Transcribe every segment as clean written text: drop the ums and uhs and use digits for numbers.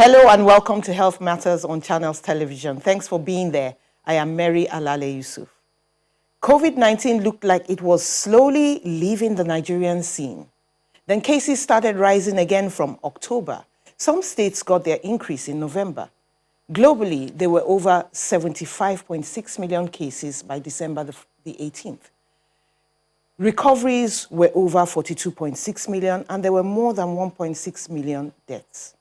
Hello and welcome to Health Matters on Channels Television. Thanks for being there. I am Mary Alale Yusuf. COVID-19 looked like it was slowly leaving the Nigerian scene. Then cases started rising again from October. Some states got their increase in November. Globally, there were over 75.6 million cases by December the 18th. Recoveries were over 42.6 million, and there were more than 1.6 million deaths.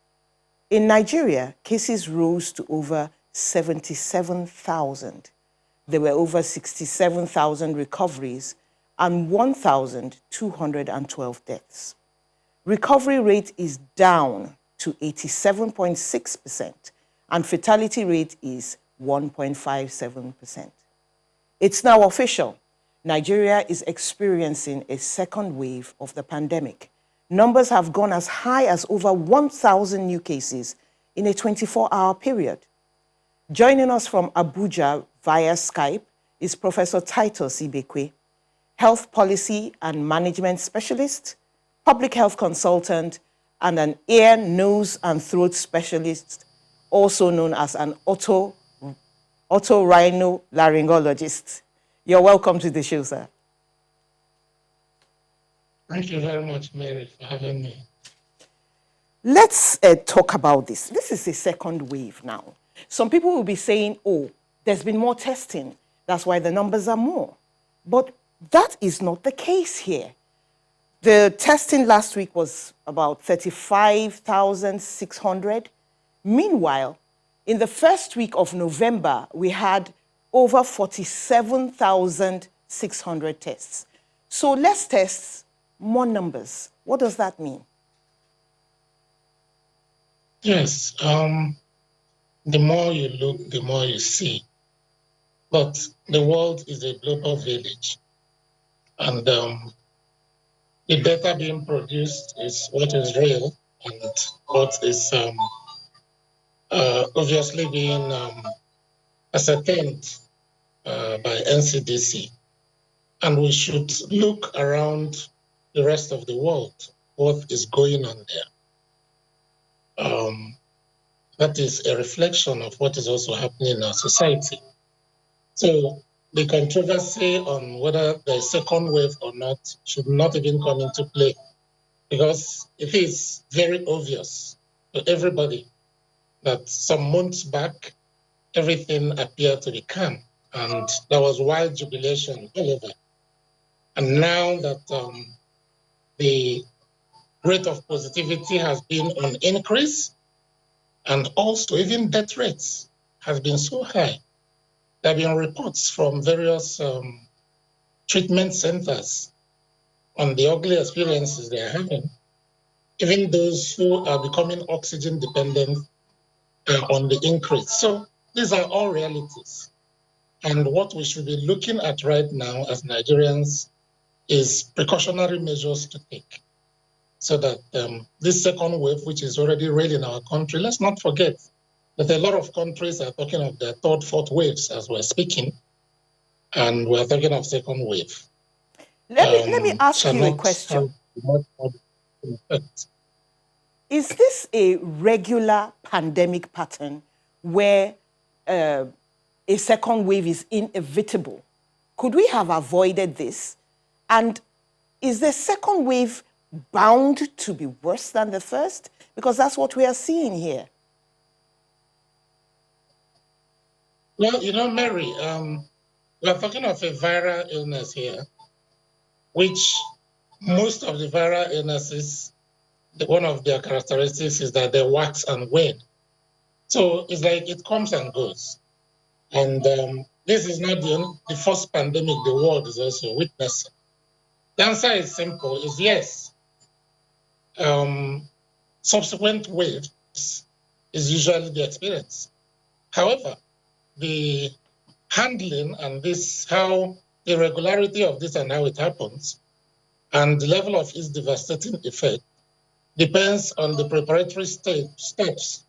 In Nigeria, cases rose to over 77,000. There were over 67,000 recoveries and 1,212 deaths. Recovery rate is down to 87.6%, and fatality rate is 1.57%. It's now official. Nigeria is experiencing a second wave of the pandemic. Numbers have gone as high as over 1,000 new cases in a 24-hour period. Joining us from Abuja via Skype is Professor Titus Ibekwe, health policy and management specialist, public health consultant, and an ear, nose, and throat specialist, also known as an otorhinolaryngologist. You're welcome to the show, sir. Thank you very much, Mary, for having me. Let's talk about this. This is a second wave now. Some people will be saying, oh, there's been more testing. That's why the numbers are more. But that is not the case here. The testing last week was about 35,600. Meanwhile, in the first week of November, we had over 47,600 tests. So less tests, more numbers. What does that mean? Yes, the more you look, the more you see. But the world is a global village. And the data being produced is what is real and what is obviously being ascertained by NCDC. And we should look around the rest of the world, what is going on there. That is a reflection of what is also happening in our society. So the controversy on whether the second wave or not should not even come into play, because it is very obvious to everybody that some months back, everything appeared to be calm, and there was wild jubilation all over. And now that the rate of positivity has been on increase, and also even death rates has been so high. There have been reports from various treatment centers on the ugly experiences they are having, even those who are becoming oxygen dependent on the increase. So these are all realities. And what we should be looking at right now as Nigerians is precautionary measures to take, so that this second wave, which is already real in our country, let's not forget that a lot of countries are talking of their third, fourth waves as we're speaking, and we're talking of second wave. Let me ask you a question. Is this a regular pandemic pattern where a second wave is inevitable? Could we have avoided this? And is the second wave bound to be worse than the first? Because that's what we are seeing here. Well, Mary, we're talking of a viral illness here, which most of the viral illnesses, one of their characteristics is that they wax and wane. So it's like it comes and goes. And this is not the first pandemic the world is also witnessing. The answer is simple, is yes. Subsequent waves is usually the experience. However, the handling and how the regularity of this and how it happens and the level of its devastating effect depends on the preparatory steps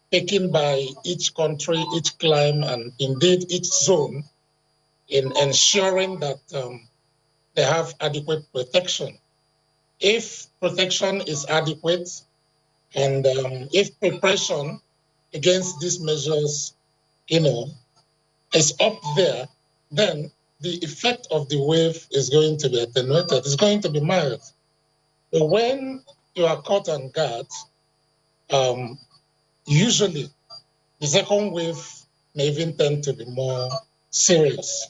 taken by each country, each clime, and indeed each zone in ensuring that they have adequate protection. If protection is adequate, And if preparation against these measures, is up there, then the effect of the wave is going to be attenuated. It's going to be mild. But when you are caught on guard, usually the second wave may even tend to be more serious,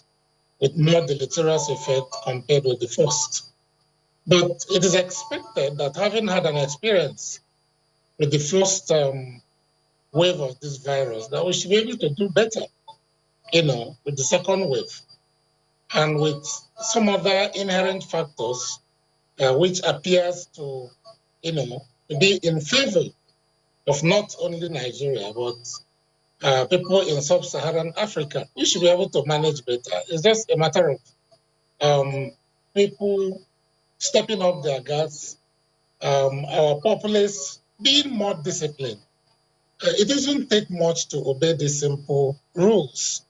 with more deleterious effect compared with the first. But it is expected that having had an experience with the first wave of this virus, that we should be able to do better, with the second wave. And with some other inherent factors, which appears to, be in favor of not only Nigeria, but people in sub-Saharan Africa. We should be able to manage better. It's just a matter of people stepping up their guards, our populace being more disciplined. It doesn't take much to obey these simple rules,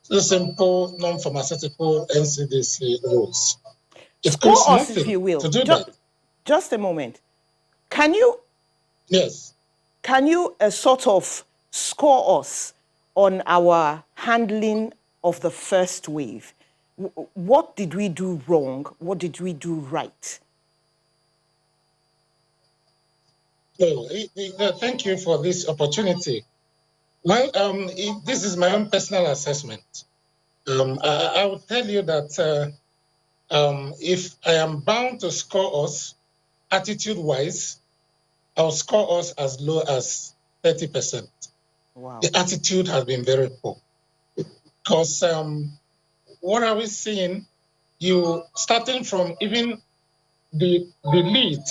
the simple non-pharmaceutical NCDC rules. It Score costs us, nothing if you will. to do that. Just a moment. Can you Yes. Can you sort of score us on our handling of the first wave? What did we do wrong? What did we do right? Well, thank you for this opportunity. Well, this is my own personal assessment. I will tell you that if I am bound to score us attitude-wise, I'll score us as low as 30%. Wow. The attitude has been very poor. Because what are we seeing? You starting from even the lead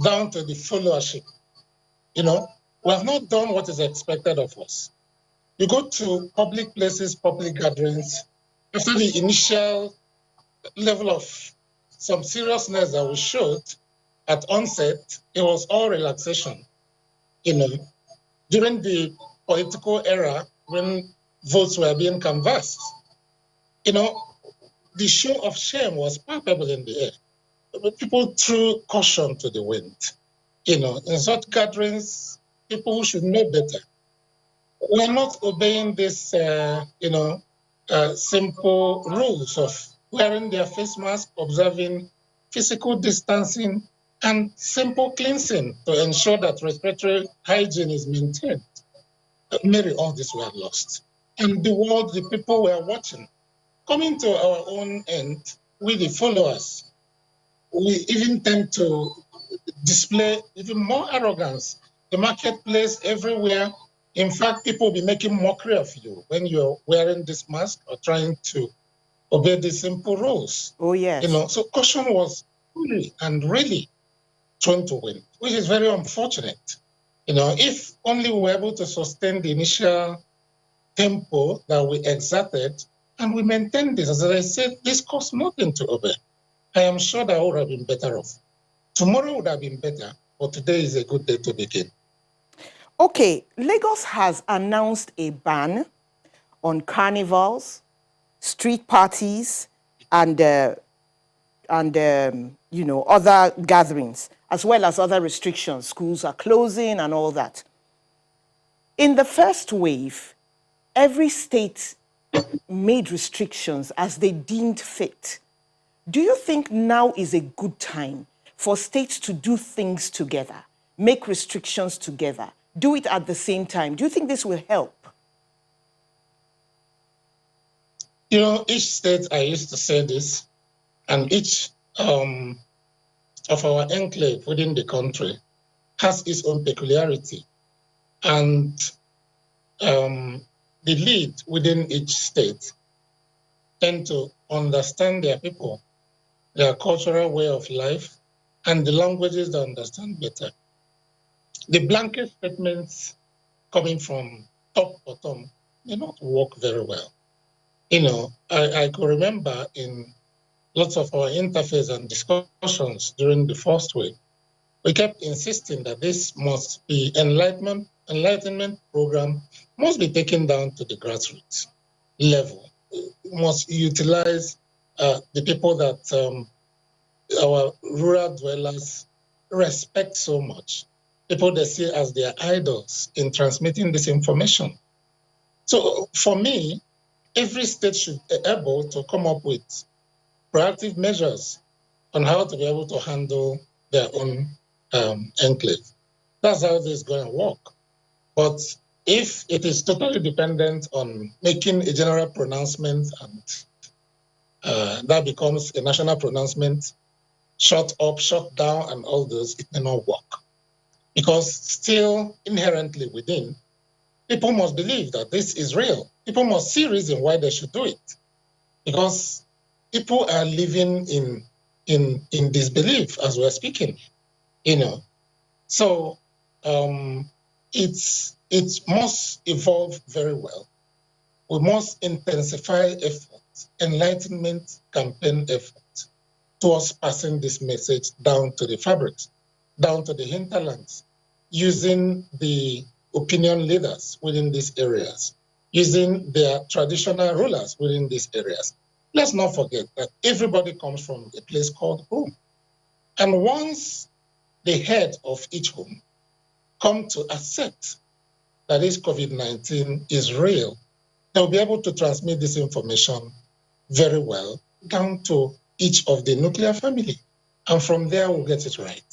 down to the followership. We have not done what is expected of us. You go to public places, public gatherings, after the initial level of some seriousness that we showed at onset, it was all relaxation. During the political era when votes were being canvassed, the show of shame was palpable in the air. People threw caution to the wind. In such gatherings, people who should know better were not obeying this, simple rules of wearing their face mask, observing physical distancing, and simple cleansing to ensure that respiratory hygiene is maintained. Maybe all this were lost. And the world, the people were watching. Coming to our own end, we the followers, we even tend to display even more arrogance. The marketplace, everywhere. In fact, people will be making mockery of you when you're wearing this mask or trying to obey the simple rules. Oh, yes. So caution was really and really thrown to win, which is very unfortunate. If only we were able to sustain the initial tempo that we exerted and we maintained this. As I said, this costs nothing to obey. I am sure that I would have been better off. Tomorrow would have been better, but today is a good day to begin. Okay, Lagos has announced a ban on carnivals, street parties, and other gatherings, as well as other restrictions. Schools are closing and all that. In the first wave, every state made restrictions as they deemed fit. Do you think now is a good time for states to do things together, make restrictions together, do it at the same time? Do you think this will help? Each state, I used to say this, and each of our enclave within the country has its own peculiarity. And the lead within each state tend to understand their people, their cultural way of life, and the languages they understand better. The blanket statements coming from top bottom may not work very well. I could remember in lots of our interface and discussions during the first wave, we kept insisting that this must be enlightenment program must be taken down to the grassroots level. It must utilize the people that our rural dwellers respect so much. people they see as their idols in transmitting this information. So for me, every state should be able to come up with proactive measures on how to be able to handle their own enclave. That's how this is going to work. But if it is totally dependent on making a general pronouncement and that becomes a national pronouncement, shut up, shut down, and all those, it may not work. Because still inherently within, people must believe that this is real. People must see reason why they should do it. Because people are living in disbelief as we're speaking, So it must evolve very well. We must intensify efforts, enlightenment campaign efforts towards passing this message down to the fabrics, down to the hinterlands, using the opinion leaders within these areas, using their traditional rulers within these areas. Let's not forget that everybody comes from a place called home. And once the head of each home come to accept that this COVID-19 is real, they'll be able to transmit this information very well down to each of the nuclear family. And from there, we'll get it right.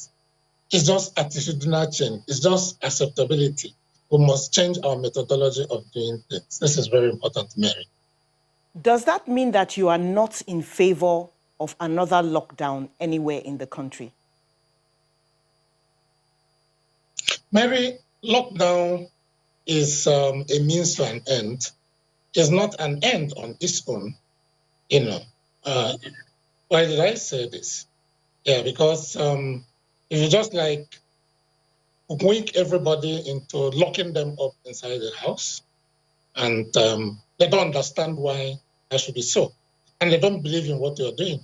It's just attitudinal change. It's just acceptability. We must change our methodology of doing things. This is very important, Mary. Does that mean that you are not in favor of another lockdown anywhere in the country? Mary, lockdown is a means to an end. It's not an end on its own. Why did I say this? Yeah, because if you just like wink everybody into locking them up inside the house, and they don't understand why that should be so, and they don't believe in what you're doing.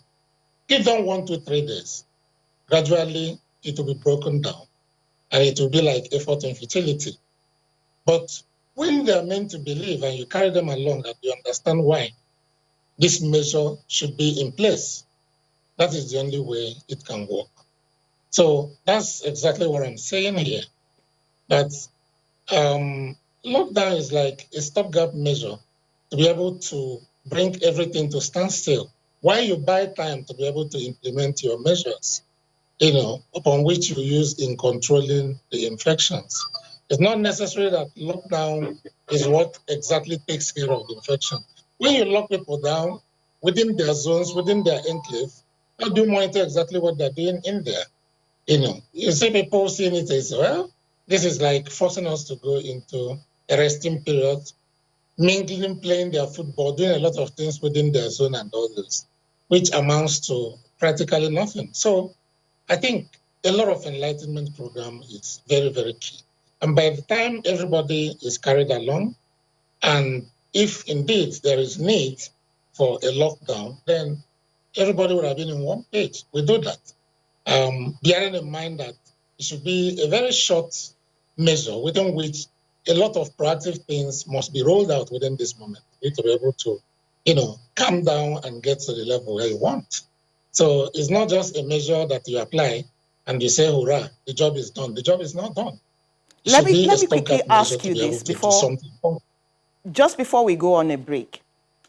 Give them 1 to 3 days. Gradually, it will be broken down, and it will be like effort and futility. But when they are meant to believe and you carry them along and you understand why this measure should be in place, that is the only way it can work. So that's exactly what I'm saying here. That lockdown is like a stopgap measure to be able to bring everything to standstill while you buy time to be able to implement your measures, upon which you use in controlling the infections. It's not necessary that lockdown is what exactly takes care of the infection. When you lock people down within their zones, within their enclave, how do you monitor exactly what they're doing in there? You see people seeing it as, well, this is like forcing us to go into a resting period, mingling, playing their football, doing a lot of things within their zone and all this, which amounts to practically nothing. So I think a lot of enlightenment program is very, very key. And by the time everybody is carried along, and if indeed there is need for a lockdown, then everybody would have been in one page. We do that. Bearing in mind that it should be a very short measure within which a lot of proactive things must be rolled out within this moment. You need to be able to, calm down and get to the level where you want. So it's not just a measure that you apply and you say, hurrah, the job is done. The job is not done. Let me quickly ask you this just before we go on a break.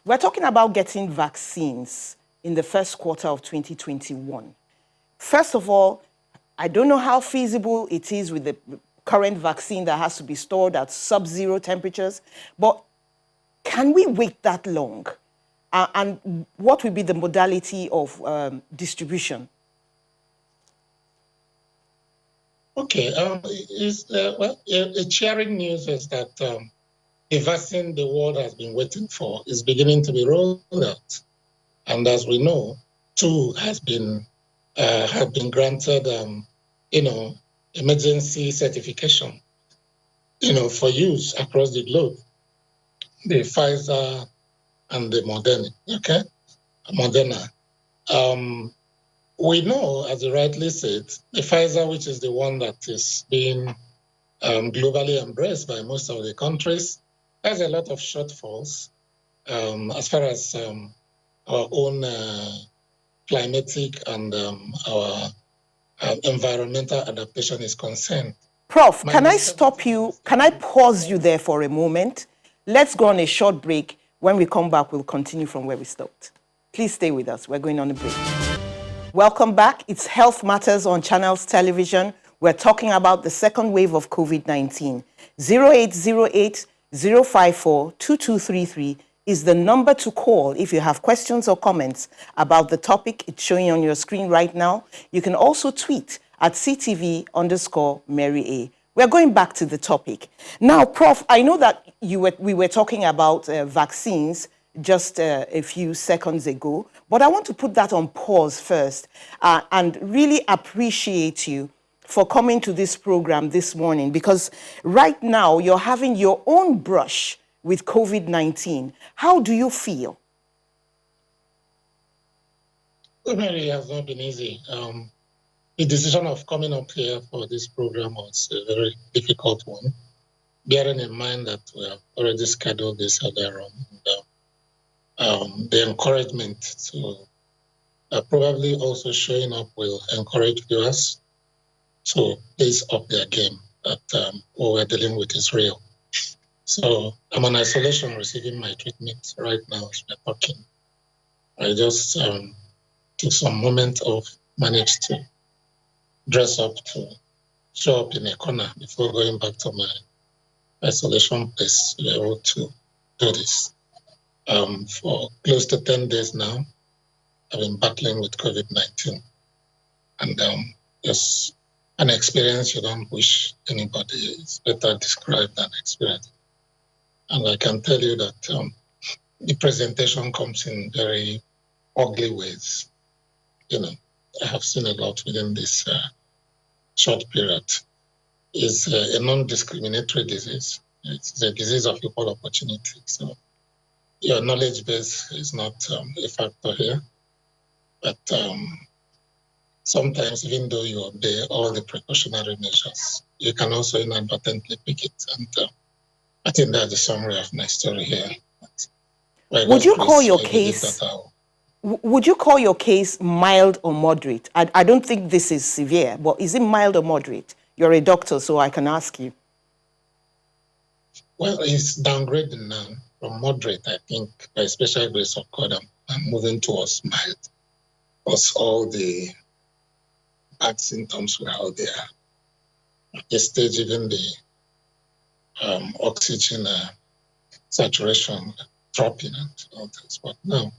We're talking about getting vaccines in the first quarter of 2021. First of all, I don't know how feasible it is with the current vaccine that has to be stored at sub-zero temperatures, but can we wait that long? And what will be the modality of distribution? Okay, a cheering news is that the vaccine the world has been waiting for is beginning to be rolled out. And as we know, 2 have been granted, emergency certification, for use across the globe. The Pfizer and the Moderna, Moderna. We know, as you rightly said, the Pfizer, which is the one that is being globally embraced by most of the countries, has a lot of shortfalls as far as our own climatic and our environmental adaptation is concerned. Prof, can I stop you? Can I pause you there for a moment? Let's go on a short break. When we come back, we'll continue from where we stopped. Please stay with us. We're going on a break. Welcome back. It's Health Matters on Channels Television. We're talking about the second wave of COVID-19. 0808-054-2233 is the number to call if you have questions or comments about the topic. It's showing on your screen right now. You can also tweet at CTV_Mary A. We're going back to the topic. Now, Prof, I know that we were talking about vaccines just a few seconds ago, but I want to put that on pause first and really appreciate you for coming to this program this morning, because right now you're having your own brush with COVID-19. How do you feel? Well, Mary, it has not been easy. The decision of coming up here for this program was a very difficult one, bearing in mind that we have already scheduled this earlier on. The encouragement to probably also showing up will encourage viewers to pace up their game that what we're dealing with is real. So I'm on isolation receiving my treatment right now as we're talking. I just took some moment off, managed to dress up to show up in a corner before going back to my isolation place to be able to do this. For close to 10 days now, I've been battling with COVID-19. And it's an experience you don't wish anybody. It's better described than experienced. And I can tell you that the presentation comes in very ugly ways. You know, I have seen a lot within this short period. It's a non-discriminatory disease. It's a disease of equal opportunity. So your knowledge base is not a factor here. But sometimes, even though you obey all the precautionary measures, you can also inadvertently pick it. And I think that's the summary of my story here. Would you call your case? Would you call your case mild or moderate? I don't think this is severe, but is it mild or moderate? You're a doctor, so I can ask you. Well, it's downgrading now from moderate. I think by special grace of God, I'm moving towards mild. Because all the bad symptoms were out there. At this stage, even the oxygen saturation dropping and all this. But now, I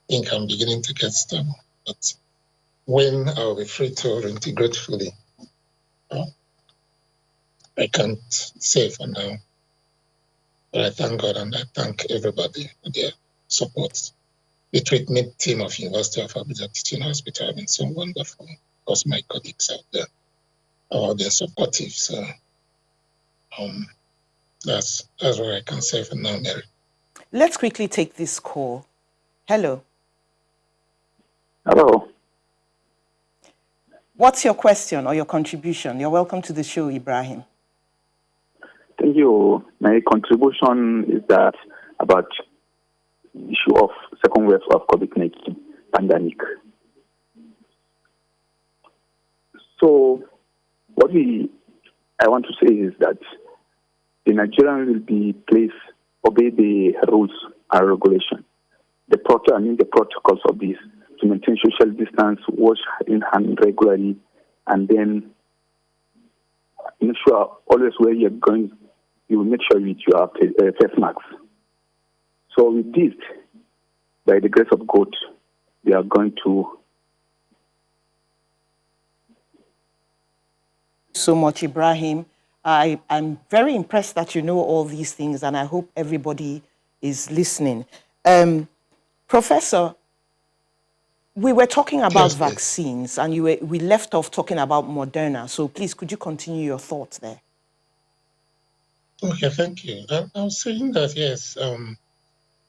think I'm beginning to get stable. But when I'll be free to reintegrate fully, I can't say for now. But I thank God and I thank everybody for their support. The treatment team of University of Abuja Teaching Hospital have been so wonderful. Of course, my colleagues out there are they're supportive. So that's what I can say for now, Mary. Let's quickly take this call. Hello. Hello. What's your question or your contribution? You're welcome to the show, Ibrahim. Thank you. My contribution is that about the issue of second wave of COVID-19 pandemic. So what I want to say is that the Nigerian will be obey the rules and regulation. The protocols of this to maintain social distance, wash in hand regularly, and then ensure always where you're going, you make sure you have face masks. So with this, by the grace of God, they are going to. So much, Ibrahim. I'm very impressed that you know all these things, and I hope everybody is listening. Professor, we were talking about vaccines, and we left off talking about Moderna. So please, could you continue your thoughts there? Okay, thank you. I was saying that, yes,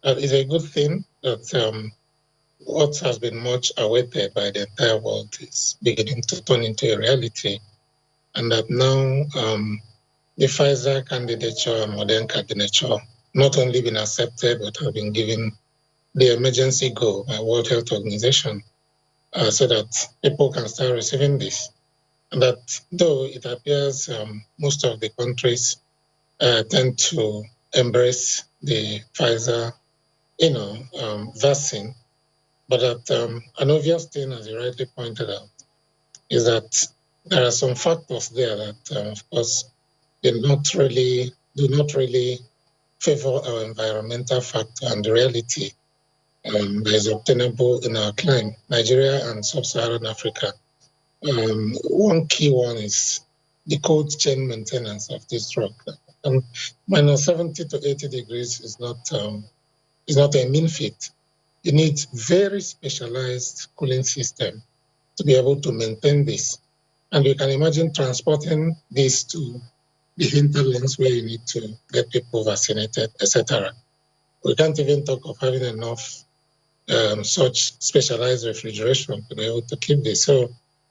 it's a good thing that what has been much awaited by the entire world is beginning to turn into a reality, and that now the Pfizer candidature and Moderna candidature not only been accepted, but have been given the emergency go by World Health Organization so that people can start receiving this. that though it appears most of the countries tend to embrace the Pfizer, vaccine, but that an obvious thing, as you rightly pointed out, is that there are some factors there that, of course, do not really favor our environmental factor and the reality that is obtainable in our climate, Nigeria and sub-Saharan Africa. One key one is the cold chain maintenance of this drug. Minus 70 to 80 degrees is not a mean feat. You need very specialized cooling system to be able to maintain this. And you can imagine transporting this to the hinterlands where you need to get people vaccinated, etc. We can't even talk of having enough such specialized refrigeration to be able to keep this. So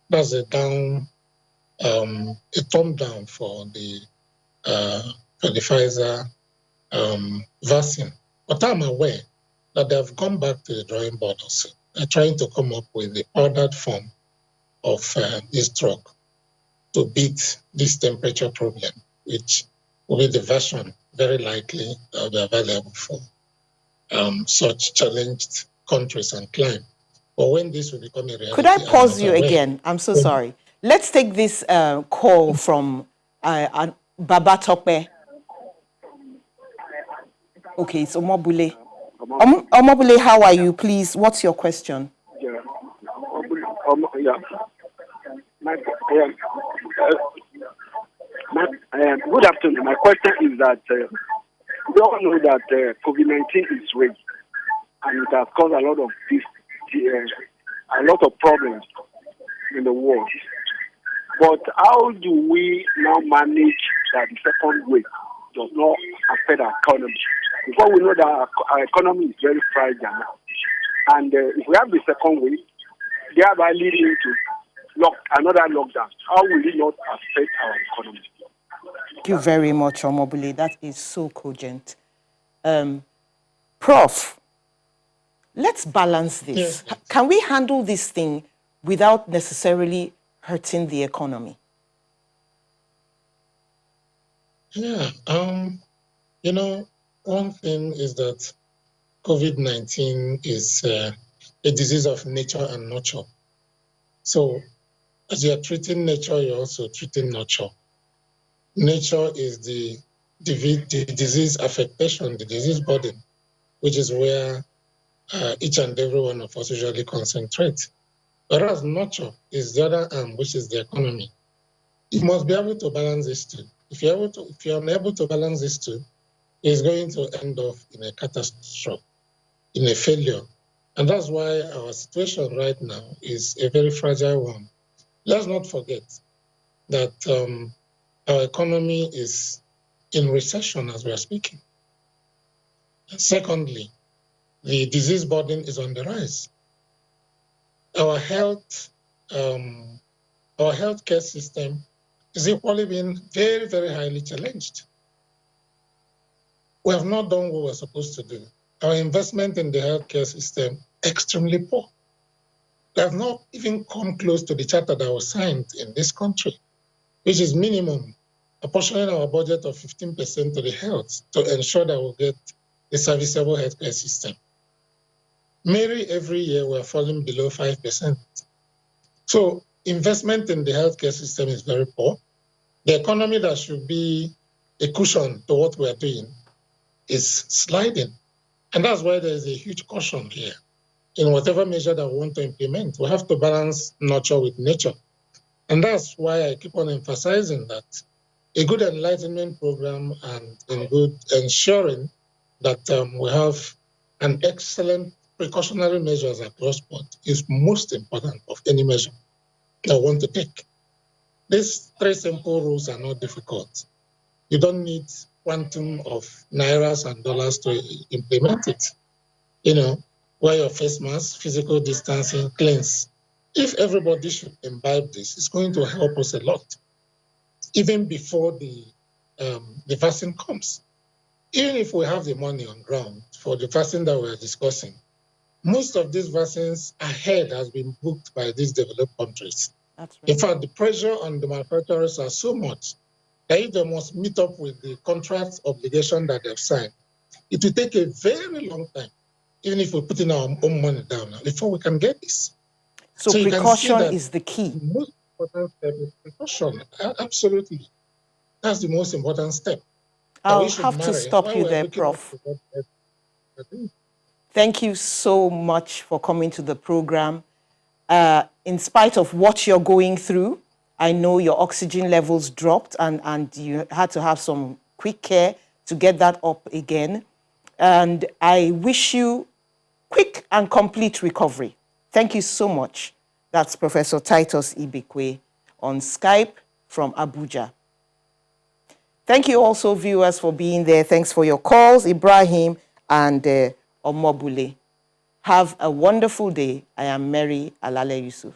that's a thumb down for the Pfizer vaccine. But I'm aware that they've gone back to the drawing board also. They're trying to come up with the powdered form of this drug to beat this temperature problem, which will be the version very likely that will be available for such challenged countries and climate. But when this will become a reality... Could I pause you again? I'm so sorry. Let's take this call from Baba Tope. Okay, it's Omobule. Omobule, how are you? Please, what's your question? Yeah. Good afternoon. My question is that we all know that COVID-19 is real, and it has caused a lot of problems in the world. But how do we now manage that the second wave does not affect our economy? Because we know that our economy is very fragile now. And if we have the second wave, thereby leading to another lockdown, how will it not affect our economy? Thank you very much, Omobule. That is so cogent. Prof, let's balance this. Yes. Can we handle this thing without necessarily hurting the economy? Yeah. One thing is that COVID-19 is a disease of nature and nurture. So as you are treating nature, you're also treating nurture. Nature is the disease affectation, the disease burden, which is where each and every one of us usually concentrate. Whereas nurture is the other arm, which is the economy. You must be able to balance these two. If you're unable to balance these two, it's going to end up in a catastrophe, in a failure. And that's why our situation right now is a very fragile one. Let's not forget that our economy is in recession as we are speaking. And secondly, the disease burden is on the rise. Our healthcare system is equally being very, very highly challenged. We have not done what we're supposed to do. Our investment in the healthcare system extremely poor. We have not even come close to the charter that was signed in this country, which is minimum apportioning our budget of 15% to the health to ensure that we'll get a serviceable healthcare system. Maybe every year we're falling below 5%. So investment in the healthcare system is very poor. The economy that should be a cushion to what we're doing is sliding. And that's why there is a huge caution here. In whatever measure that we want to implement, we have to balance nurture with nature. And that's why I keep on emphasizing that a good enlightenment program and in good ensuring that we have an excellent precautionary measures across board is most important of any measure that we want to take. These three simple rules are not difficult. You don't need quantum of nairas and dollars to implement it. Wear your face mask, physical distancing, cleanse. If everybody should imbibe this, it's going to help us a lot, even before the vaccine comes. Even if we have the money on ground for the vaccine that we're discussing, most of these vaccines ahead has been booked by these developed countries. That's In right. fact, the pressure on the manufacturers are so much that if they must meet up with the contract obligation that they've signed, it will take a very long time, even if we put in our own money down before we can get this. So you can see precaution that is the key. the most important step is precaution. Absolutely. That's the most important step. That we I'll should have to marry stop while you we're there, looking up Prof. to what they're doing. Thank you so much for coming to the program. In spite of what you're going through, I know your oxygen levels dropped and you had to have some quick care to get that up again. And I wish you quick and complete recovery. Thank you so much. That's Professor Titus Ibekwe on Skype from Abuja. Thank you also, viewers, for being there. Thanks for your calls, Ibrahim and Omobule. Have a wonderful day. I am Mary Alale Yusuf.